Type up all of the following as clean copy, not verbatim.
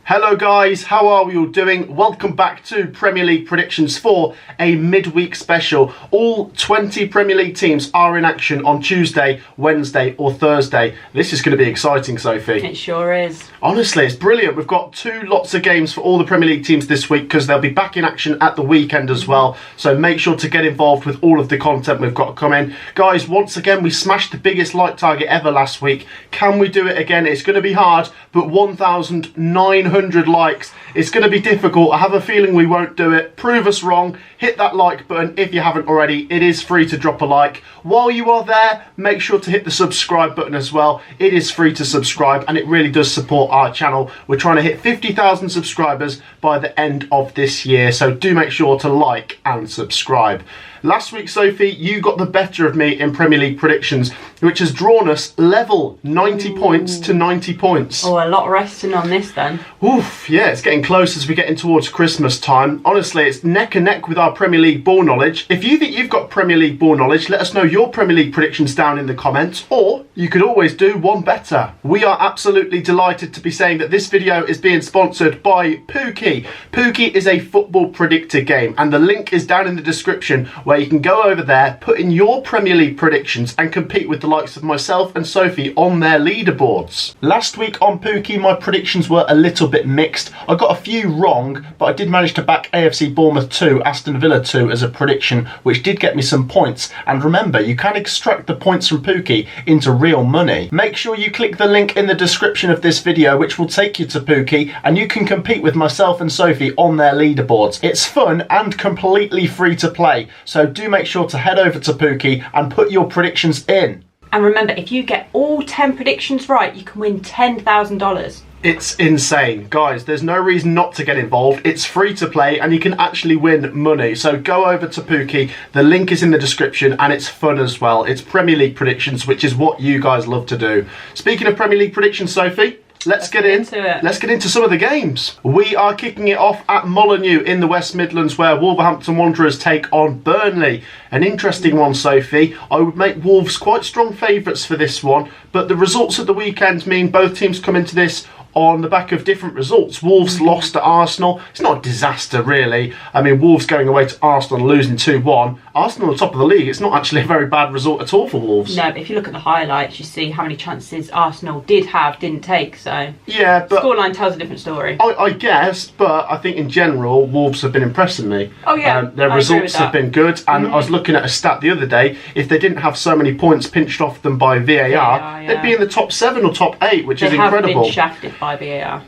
Hello guys, how are we all doing? Welcome back to Premier League predictions for a midweek special. All 20 Premier League teams are in action on Tuesday, Wednesday or Thursday. This is going to be exciting, Sophie. It sure is. Honestly, it's brilliant. We've got lots of games for all the Premier League teams this week because they'll be back in action at the weekend as well. So make sure to get involved with all of the content we've got coming. Guys, once again, we smashed the biggest like target ever last week. Can we do it again? It's going to be hard, but 1,900 likes. It's going to be difficult. I have a feeling we won't do it. Prove us wrong. Hit that like button if you haven't already. It is free to drop a like. While you are there, make sure to hit the subscribe button as well. It is free to subscribe and it really does support our channel. We're trying to hit 50,000 subscribers by the end of this year, so do make sure to like and subscribe. Last week, Sophie, you got the better of me in Premier League predictions, which has drawn us level, 90 points to 90 points. Oh, a lot resting on this then. Oof, yeah, it's getting close as we get in towards Christmas time. Honestly, it's neck and neck with our Premier League ball knowledge. If you think you've got Premier League ball knowledge, let us know your Premier League predictions down in the comments, or you could always do one better. We are absolutely delighted to be saying that this video is being sponsored by Pooky. Pooky is a football predictor game, and the link is down in the description where you can go over there, put in your Premier League predictions and compete with the likes of myself and Sophie on their leaderboards. Last week on Pooky, my predictions were a little bit mixed. I got a few wrong, but I did manage to back AFC Bournemouth 2, Aston Villa 2 as a prediction, which did get me some points. And remember, you can extract the points from Pooky into real money. Make sure you click the link in the description of this video, which will take you to Pooky, and you can compete with myself and Sophie on their leaderboards. It's fun and completely free to play, so do make sure to head over to Pooky and put your predictions in. And remember, if you get all 10 predictions right, you can win $10,000. It's insane. Guys, there's no reason not to get involved. It's free to play and you can actually win money. So go over to Pooky. The link is in the description and it's fun as well. It's Premier League predictions, which is what you guys love to do. Speaking of Premier League predictions, Sophie, Let's get into some of the games. We are kicking it off at Molineux in the West Midlands, where Wolverhampton Wanderers take on Burnley. An interesting one, Sophie. I would make Wolves quite strong favourites for this one, but the results at the weekend mean both teams come into this on the back of different results. Wolves lost to Arsenal. It's not a disaster, really. I mean, Wolves going away to Arsenal and losing 2-1. Arsenal on the top of the league. It's not actually a very bad result at all for Wolves. No, but if you look at the highlights, you see how many chances Arsenal didn't take. So yeah, but scoreline tells a different story. I guess, but I think in general, Wolves have been impressing me. Oh yeah, their results have been good. And I was looking at a stat the other day. If they didn't have so many points pinched off them by VAR, they'd be in the top 7 or top 8, which is incredible. They have been shafted by VAR.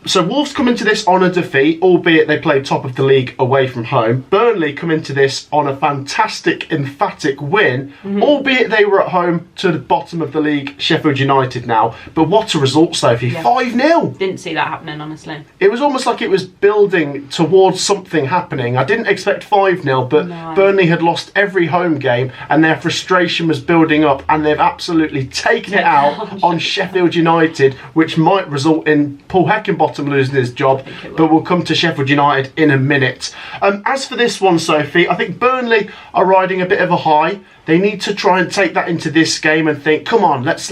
So Wolves come into this on a defeat, albeit they played top of the league away from home. Burnley come into this on a fantastic, emphatic win, albeit they were at home to the bottom of the league, Sheffield United now. But what a result, Sophie. Yeah. 5-0. Didn't see that happening, honestly. It was almost like it was building towards something happening. I didn't expect 5-0, but Burnley had lost every home game and their frustration was building up, and they've absolutely taken it out on Sheffield United, which might result in Paul Heckingbottom losing his job, but we'll come to Sheffield United in a minute. As for this one, Sophie, I think Burnley are riding a bit of a high. They need to try and take that into this game and think, come on, let's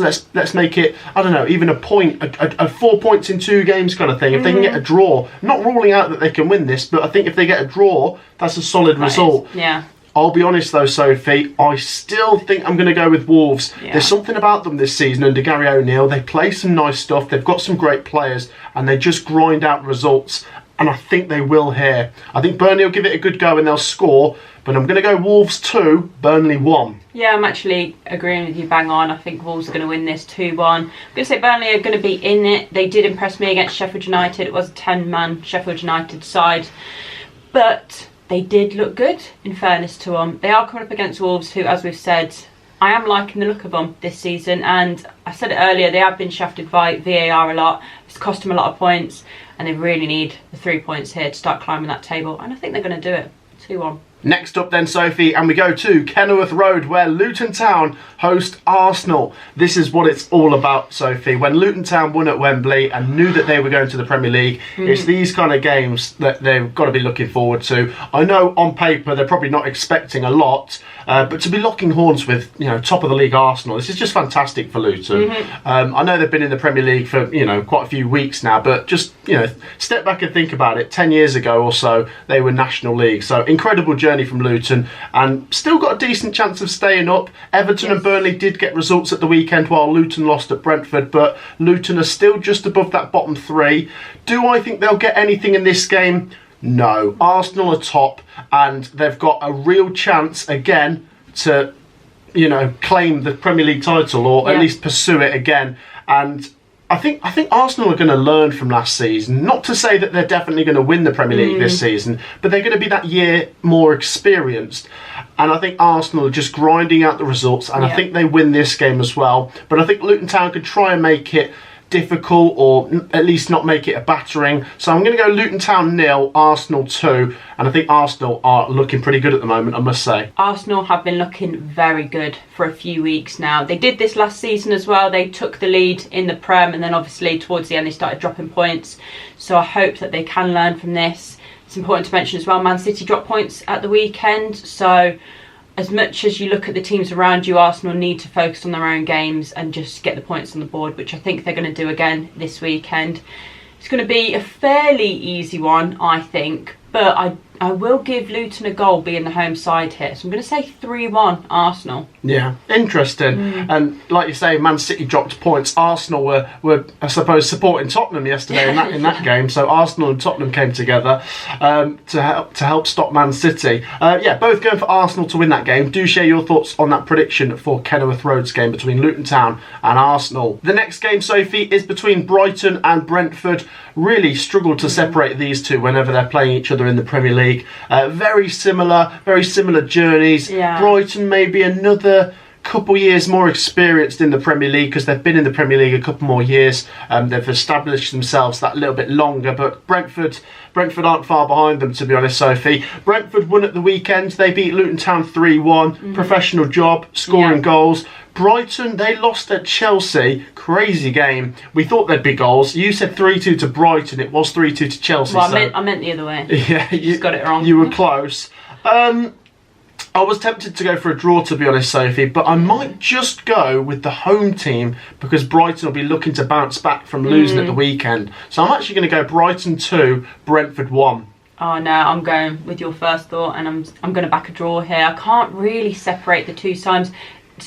make it, I don't know, even a point, a 4 points in 2 games kind of thing. If they can get a draw, not ruling out that they can win this, but I think if they get a draw, that's a solid result. Yeah. I'll be honest though, Sophie, I still think I'm going to go with Wolves. Yeah. There's something about them this season under Gary O'Neill. They play some nice stuff. They've got some great players and they just grind out results. And I think they will here. I think Burnley will give it a good go and they'll score. But I'm going to go Wolves 2, Burnley 1. Yeah, I'm actually agreeing with you bang on. I think Wolves are going to win this 2-1. I'm going to say Burnley are going to be in it. They did impress me against Sheffield United. It was a 10-man Sheffield United side. But they did look good, in fairness to them. They are coming up against Wolves, who, as we've said, I am liking the look of them this season. And I said it earlier, they have been shafted by VAR a lot. It's cost them a lot of points. And they really need the 3 points here to start climbing that table. And I think they're going to do it. 2-1. Next up then, Sophie, and we go to Kenilworth Road, where Luton Town host Arsenal. This is what it's all about, Sophie. When Luton Town won at Wembley and knew that they were going to the Premier League, it's these kind of games that they've got to be looking forward to. I know on paper they're probably not expecting a lot, but to be locking horns with, top of the league Arsenal, this is just fantastic for Luton. I know they've been in the Premier League for, quite a few weeks now, but just, step back and think about it. 10 years ago or so, they were National League. So incredible journey from Luton, and still got a decent chance of staying up. Everton and Burnley did get results at the weekend, while Luton lost at Brentford, but Luton are still just above that bottom three. Do I think they'll get anything in this game? No. Arsenal are top, and they've got a real chance again to, claim the Premier League title, or at least pursue it again. And I think Arsenal are going to learn from last season. Not to say that they're definitely going to win the Premier League this season, but they're going to be that year more experienced. And I think Arsenal are just grinding out the results, and I think they win this game as well. But I think Luton Town could try and make it difficult, or at least not make it a battering. So I'm going to go Luton Town 0, Arsenal 2, and I think Arsenal are looking pretty good at the moment, I must say. Arsenal have been looking very good for a few weeks now. They did this last season as well. They took the lead in the Prem, and then obviously towards the end they started dropping points. So I hope that they can learn from this. It's important to mention as well, Man City dropped points at the weekend, so as much as you look at the teams around you, Arsenal need to focus on their own games and just get the points on the board, which I think they're going to do again this weekend. It's going to be a fairly easy one, I think, but I will give Luton a goal being the home side here. So I'm going to say 3-1 Arsenal. Yeah, interesting. And like you say, Man City dropped points. Arsenal were I suppose, supporting Tottenham yesterday in that game. So Arsenal and Tottenham came together to help stop Man City. Both going for Arsenal to win that game. Do share your thoughts on that prediction for Kenilworth Road's game between Luton Town and Arsenal. The next game, Sophie, is between Brighton and Brentford. Really struggled to separate these two whenever they're playing each other in the Premier League. Very similar journeys. Brighton maybe another couple years more experienced in the Premier League, because they've been in the Premier League a couple more years. They've established themselves that little bit longer, but Brentford aren't far behind them, to be honest, Sophie. Brentford won at the weekend. They beat Luton Town 3-1. Professional job, scoring goals. Brighton, they lost at Chelsea. Crazy game. We thought there'd be goals. You said 3-2 to Brighton. It was 3-2 to Chelsea. Well, I meant the other way. Yeah, you got it wrong. You were close. I was tempted to go for a draw, to be honest, Sophie, but I might just go with the home team, because Brighton will be looking to bounce back from losing at the weekend. So I'm actually going to go Brighton 2, Brentford 1. Oh no, I'm going with your first thought, and I'm going to back a draw here. I can't really separate the two sides.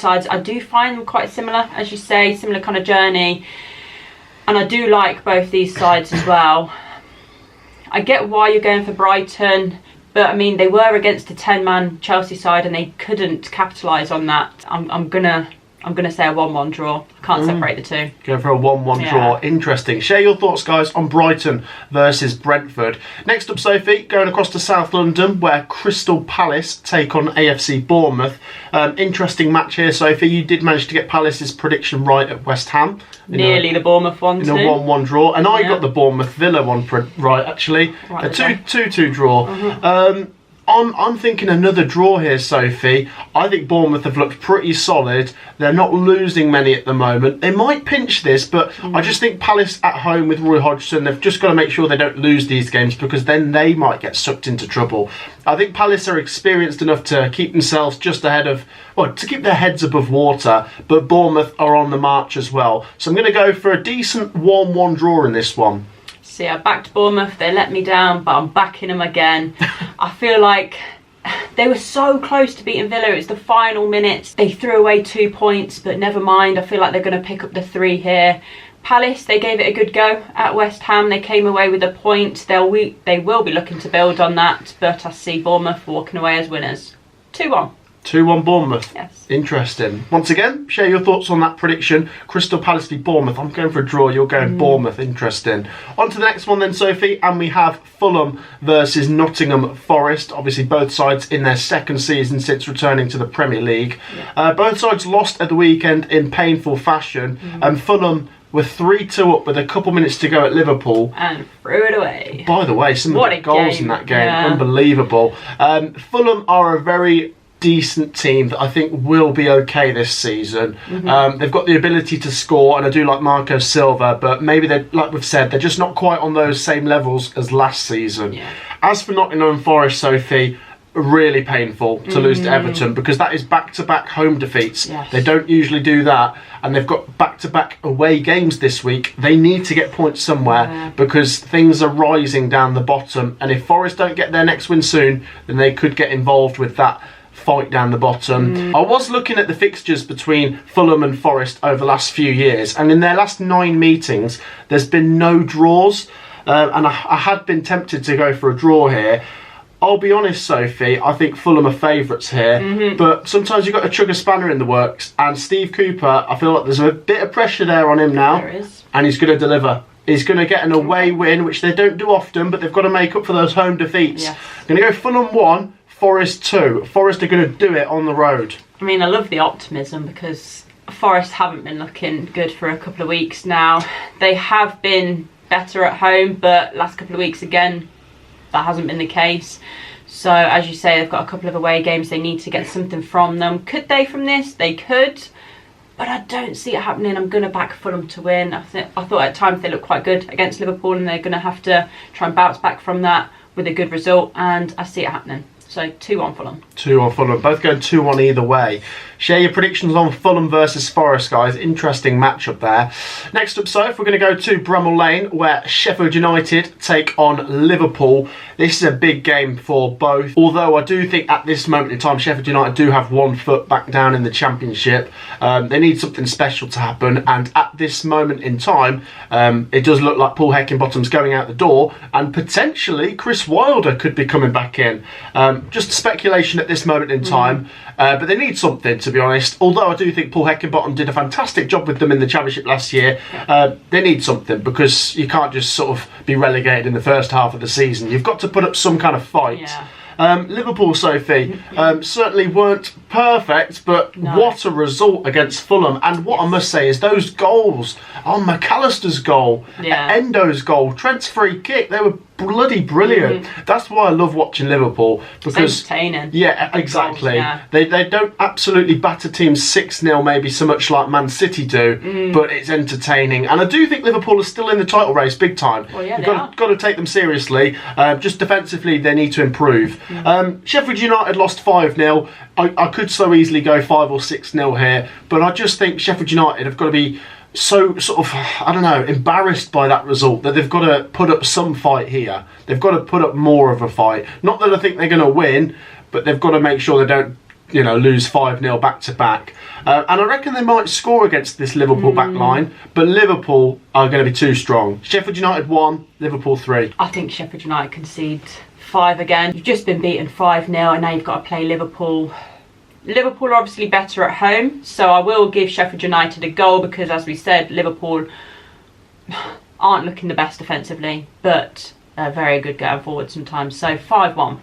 I do find them quite similar, as you say, similar kind of journey, and I do like both these sides as well. I get why you're going for Brighton, but I mean, they were against a 10-man Chelsea side and they couldn't capitalise on that. I'm gonna say a 1-1 draw. I can't separate the two. Go for a 1-1 draw. Interesting. Share your thoughts, guys, on Brighton versus Brentford. Next up, Sophie, going across to South London, where Crystal Palace take on AFC Bournemouth. Interesting match here, Sophie. You did manage to get Palace's prediction right at West Ham. Nearly the Bournemouth one, in a 1-1 draw. And I got the Bournemouth Villa one right, actually. Right, a 2-2 draw. I'm thinking another draw here, Sophie. I think Bournemouth have looked pretty solid. They're not losing many at the moment. They might pinch this, but I just think Palace at home with Roy Hodgson, they've just got to make sure they don't lose these games, because then they might get sucked into trouble. I think Palace are experienced enough to keep themselves just ahead of, to keep their heads above water, but Bournemouth are on the march as well. So I'm going to go for a decent 1-1 draw in this one. See, I backed Bournemouth, they let me down, but I'm backing them again. I feel like they were so close to beating Villa. It was the final minutes. They threw away 2 points, but never mind. I feel like they're going to pick up the 3 here. Palace, they gave it a good go at West Ham. They came away with a point. They will be looking to build on that, but I see Bournemouth walking away as winners. 2-1. 2-1 Bournemouth. Yes. Interesting. Once again, share your thoughts on that prediction. Crystal Palace v Bournemouth. I'm going for a draw. You're going Bournemouth. Interesting. On to the next one then, Sophie. And we have Fulham versus Nottingham Forest. Obviously, both sides in their second season since returning to the Premier League. Both sides lost at the weekend in painful fashion. Fulham were 3-2 up with a couple minutes to go at Liverpool. And threw it away. By the way, some of the goals in that game, unbelievable. Fulham are a very decent team that I think will be okay this season. They've got the ability to score, and I do like Marco Silva, but maybe they're, like we've said, they're just not quite on those same levels as last season. As for Nottingham Forest, Sophie, really painful to lose to Everton, because that is back-to-back home defeats. They don't usually do that, and they've got back-to-back away games this week. They need to get points somewhere because things are rising down the bottom, and if Forest don't get their next win soon, then they could get involved with that fight down the bottom. I was looking at the fixtures between Fulham and Forest over the last few years, and in their last 9 meetings there's been no draws, and I had been tempted to go for a draw here. I'll be honest, Sophie, I think Fulham are favourites here, but sometimes you've got to chug a spanner in the works, and Steve Cooper, I feel like there's a bit of pressure there on him now. There is. And he's going to deliver. He's going to get an away win, which they don't do often, but they've got to make up for those home defeats. Going to go Fulham 1, Forest 2. Forest are going to do it on the road. I mean, I love the optimism because Forest haven't been looking good for a couple of weeks now. They have been better at home, but last couple of weeks again, that hasn't been the case. So, as you say, they've got a couple of away games. They need to get something from them. Could they from this? They could. But I don't see it happening. I'm going to back Fulham to win. I thought at times they looked quite good against Liverpool, and they're going to have to try and bounce back from that with a good result, and I see it happening. So 2-1 Fulham. 2-1 Fulham. Both going 2-1 either way. Share your predictions on Fulham versus Forest, guys. Interesting matchup there. Next up, Soph, we're going to go to Bramall Lane, where Sheffield United take on Liverpool. This is a big game for both. Although I do think at this moment in time, Sheffield United do have 1 foot back down in the Championship. They need something special to happen. And at this moment in time, it does look like Paul Heckingbottom's going out the door. And potentially Chris Wilder could be coming back in. Just speculation at this moment in time. But they need something, to be honest. Although I do think Paul Heckingbottom did a fantastic job with them in the Championship last year. They need something, because you can't just sort of be relegated in the first half of the season. You've got to put up some kind of fight. Liverpool, Sophie, certainly weren't perfect, but what a result against Fulham. And what I must say is those goals, McAllister's goal, Endo's goal, Trent's free kick, they were bloody brilliant. That's why I love watching Liverpool, because it's entertaining. Yeah, exactly. They don't absolutely batter teams 6-0 maybe so much like Man City do, but it's entertaining. And I do think Liverpool are still in the title race big time. Well, yeah, You've got to take them seriously. Just defensively they need to improve. Sheffield United lost 5-0. I could so easily go 5 or 6-0 here, but I just think Sheffield United have got to be so sort of, I don't know, embarrassed by that result, that they've got to put up some fight here. They've got to put up more of a fight. Not that I think they're going to win, but they've got to make sure they don't, lose 5-0 back to back. And I reckon they might score against this Liverpool back line, but Liverpool are going to be too strong. Sheffield United 1, Liverpool 3. I think Sheffield United concede 5 again. You've just been beaten 5-0, and now you've got to play Liverpool. Liverpool are obviously better at home, so I will give Sheffield United a goal, because, as we said, Liverpool aren't looking the best defensively, but they're very good going forward sometimes. So 5-1.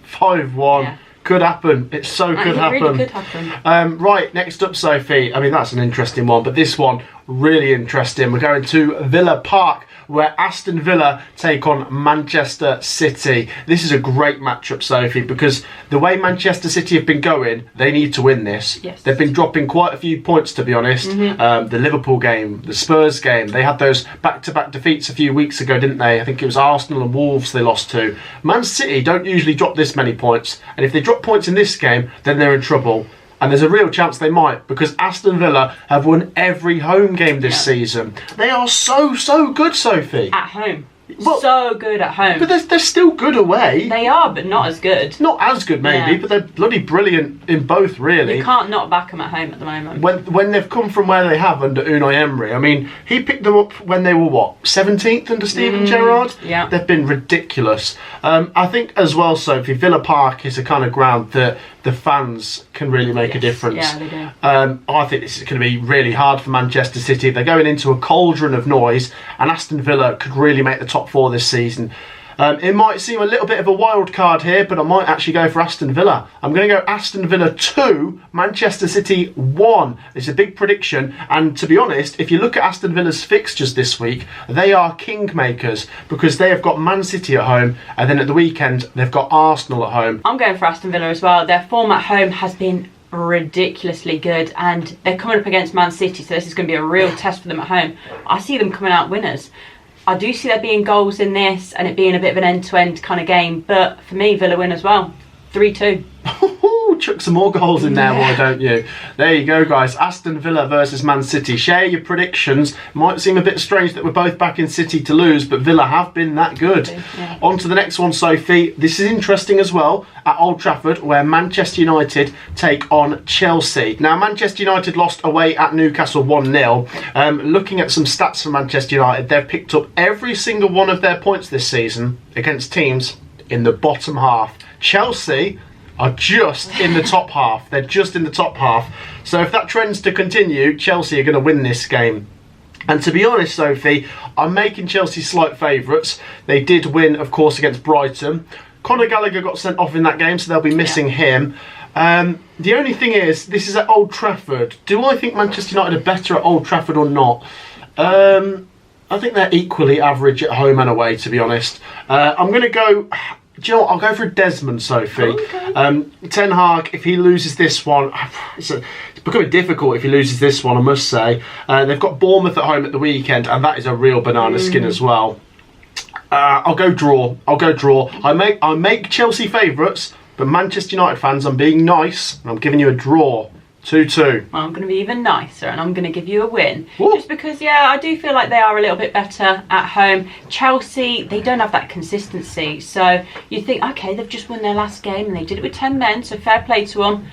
5-1. Yeah. Could happen. It could happen. Really could happen. Right, next up, Sophie. I mean, that's an interesting one, but this one, really interesting. We're going to Villa Park, where Aston Villa take on Manchester City. This is a great matchup, Sophie, because the way Manchester City have been going, they need to win this. They've been dropping quite a few points, to be honest. The Liverpool game, the Spurs game, they had those back-to-back defeats a few weeks ago, didn't they? I think it was Arsenal and Wolves they lost to. Man City don't usually drop this many points, and if they drop points in this game, then they're in trouble. And there's a real chance they might, because Aston Villa have won every home game this season. They are so good, Sophie. At home. Well, so good at home. But they're still good away. They are, but not as good. Not as good, maybe, but they're bloody brilliant in both, really. You can't not back them at home at the moment. When they've come from where they have under Unai Emery, I mean, he picked them up when they were, 17th under Steven Gerrard? Yeah. They've been ridiculous. I think as well, Sophie, Villa Park is a kind of ground that the fans can really make a difference. Yeah, they do. I think this is going to be really hard for Manchester City. They're going into a cauldron of noise, and Aston Villa could really make the top 4 this season. It might seem a little bit of a wild card here, but I might actually go for Aston Villa. I'm going to go Aston Villa 2, Manchester City 1. It's a big prediction, and to be honest, if you look at Aston Villa's fixtures this week, they are kingmakers because they have got Man City at home, and then at the weekend they've got Arsenal at home. I'm going for Aston Villa as well. Their form at home has been ridiculously good, and they're coming up against Man City, so this is going to be a real test for them at home. I see them coming out winners. I do see there being goals in this and it being a bit of an end-to-end kind of game, but for me, Villa win as well. 3-2. Chuck some more goals in there, why don't you? There you go, guys. Aston Villa versus Man City. Share your predictions. Might seem a bit strange that we're both back in City to lose, but Villa have been that good. Yeah. On to the next one, Sophie. This is interesting as well. At Old Trafford, where Manchester United take on Chelsea. Now, Manchester United lost away at Newcastle 1-0. Looking at some stats for Manchester United, they've picked up every single one of their points this season against teams in the bottom half. Chelsea are just in the top half. They're just in the top half. So if that trend's to continue, Chelsea are going to win this game. And to be honest, Sophie, I'm making Chelsea slight favourites. They did win, of course, against Brighton. Conor Gallagher got sent off in that game, so they'll be missing him. The only thing is, this is at Old Trafford. Do I think Manchester United are better at Old Trafford or not? I think they're equally average at home and away, to be honest. I'm going to go... Do you know what? I'll go for Desmond, Sophie. Okay. Ten Hag, if he loses this one, it's becoming difficult if he loses this one, I must say. They've got Bournemouth at home at the weekend, and that is a real banana skin as well. I'll go draw. I make Chelsea favourites, but Manchester United fans, I'm being nice, and I'm giving you a draw. 2-2. Well, I'm going to be even nicer and I'm going to give you a win. Ooh. Just because, I do feel like they are a little bit better at home. Chelsea, they don't have that consistency. So you think, okay, they've just won their last game and they did it with 10 men, so fair play to them.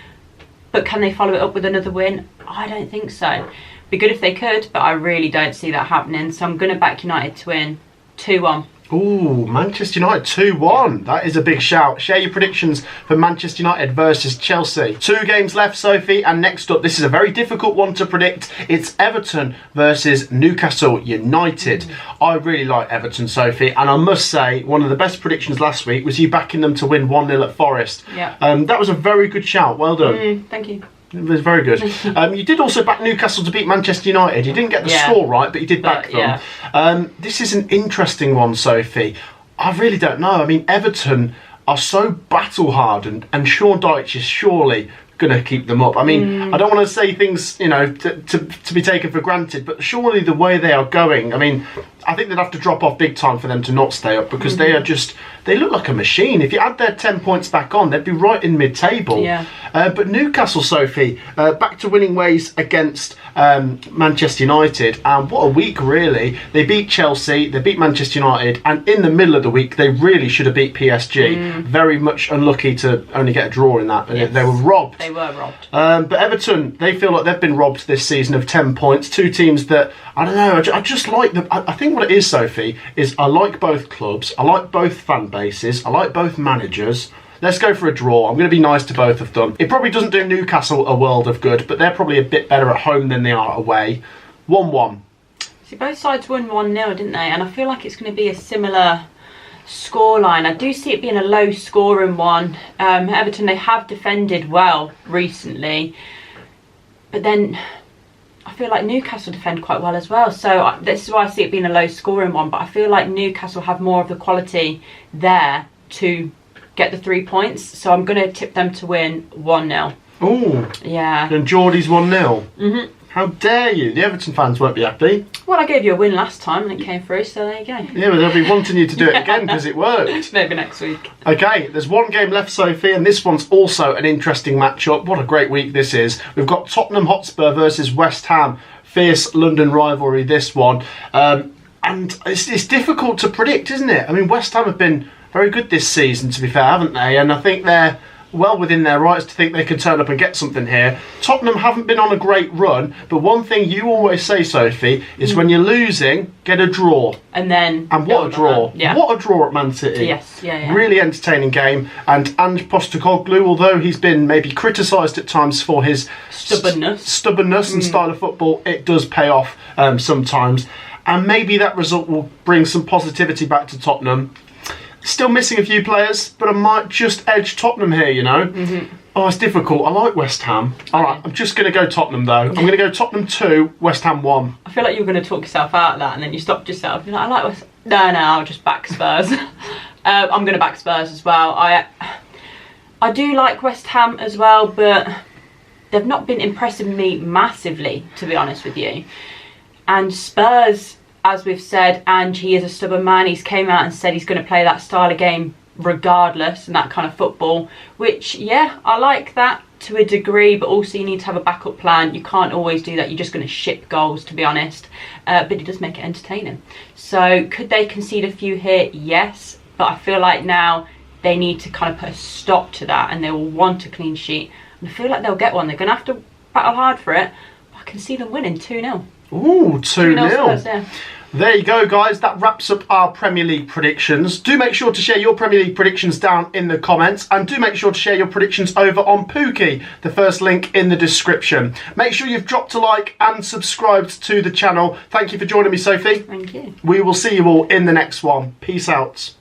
But can they follow it up with another win? I don't think so. Be good if they could, but I really don't see that happening. So I'm going to back United to win 2-1. Ooh, Manchester United 2-1. That is a big shout. Share your predictions for Manchester United versus Chelsea. 2 games left, Sophie, and next up, this is a very difficult one to predict. It's Everton versus Newcastle United. I really like Everton, Sophie, and I must say, one of the best predictions last week was you backing them to win 1-0 at Forest. Yeah. That was a very good shout. Well done. Thank you. It was very good. You did also back Newcastle to beat Manchester United. You didn't get the score right, but you did back them. Yeah. This is an interesting one, Sophie. I really don't know. I mean, Everton are so battle-hardened, and Sean Dyche is surely going to keep them up. I mean, I don't want to say things, to be taken for granted, but surely the way they are going, I mean, I think they'd have to drop off big time for them to not stay up because they are just, they look like a machine. If you add their 10 points back on, they'd be right in mid-table. Yeah. But Newcastle, Sophie, back to winning ways against Manchester United, and what a week really. They beat Chelsea, they beat Manchester United, and in the middle of the week they really should have beat PSG. Very much unlucky to only get a draw in that. Yes. They were robbed. They were robbed. But Everton, they feel like they've been robbed this season of 10 points. 2 teams that, I don't know, I just like them. I think what it is, Sophie, is I like both clubs, I like both fan bases, I like both managers. Let's go for a draw. I'm going to be nice to both of them. It probably doesn't do Newcastle a world of good, but they're probably a bit better at home than they are away. 1-1. See, both sides won 1-0, didn't they? And I feel like it's going to be a similar scoreline. I do see it being a low scoring one. Everton, they have defended well recently, but then I feel like Newcastle defend quite well as well. So this is why I see it being a low scoring one, but I feel like Newcastle have more of the quality there to get the 3 points, so I'm going to tip them to win 1-0. Ooh. Yeah. And Geordie's 1-0. How dare you? The Everton fans won't be happy. Well, I gave you a win last time and it came through, so there you go. Yeah, but they'll be wanting you to do it again because it worked. Maybe next week. Okay, there's 1 game left, Sophie, and this one's also an interesting matchup. What a great week this is. We've got Tottenham Hotspur versus West Ham. Fierce London rivalry, this one. And it's difficult to predict, isn't it? I mean, West Ham have been very good this season, to be fair, haven't they? And I think they're well within their rights to think they can turn up and get something here. Tottenham haven't been on a great run, but one thing you always say, Sophie, is when you're losing, get a draw. And what a draw. Yeah. What a draw at Man City. Yes, yeah. Really entertaining game. And Ange Postecoglou, although he's been maybe criticised at times for his stubbornness and style of football, it does pay off sometimes. And maybe that result will bring some positivity back to Tottenham. Still missing a few players, but I might just edge Tottenham here, you know. Oh, it's difficult. I like West Ham. All right, I'm just going to go Tottenham, though. I'm going to go Tottenham 2, West Ham 1. I feel like you were going to talk yourself out of that, and then you stopped yourself. You're like, I like West... No, I'll just back Spurs. I'm going to back Spurs as well. I do like West Ham as well, but they've not been impressing me massively, to be honest with you. And Spurs, as we've said, and he is a stubborn man. He's came out and said he's going to play that style of game regardless, and that kind of football, which, yeah, I like that to a degree, but also you need to have a backup plan. You can't always do that. You're just going to ship goals, to be honest. But it does make it entertaining. So could they concede a few here? Yes. But I feel like now they need to kind of put a stop to that, and they will want a clean sheet. And I feel like they'll get one. They're going to have to battle hard for it. But I can see them winning 2-0. Ooh, 2-0. Spurs, yeah. There you go, guys. That wraps up our Premier League predictions. Do make sure to share your Premier League predictions down in the comments. And do make sure to share your predictions over on Pooky, the first link in the description. Make sure you've dropped a like and subscribed to the channel. Thank you for joining me, Sophie. Thank you. We will see you all in the next one. Peace out.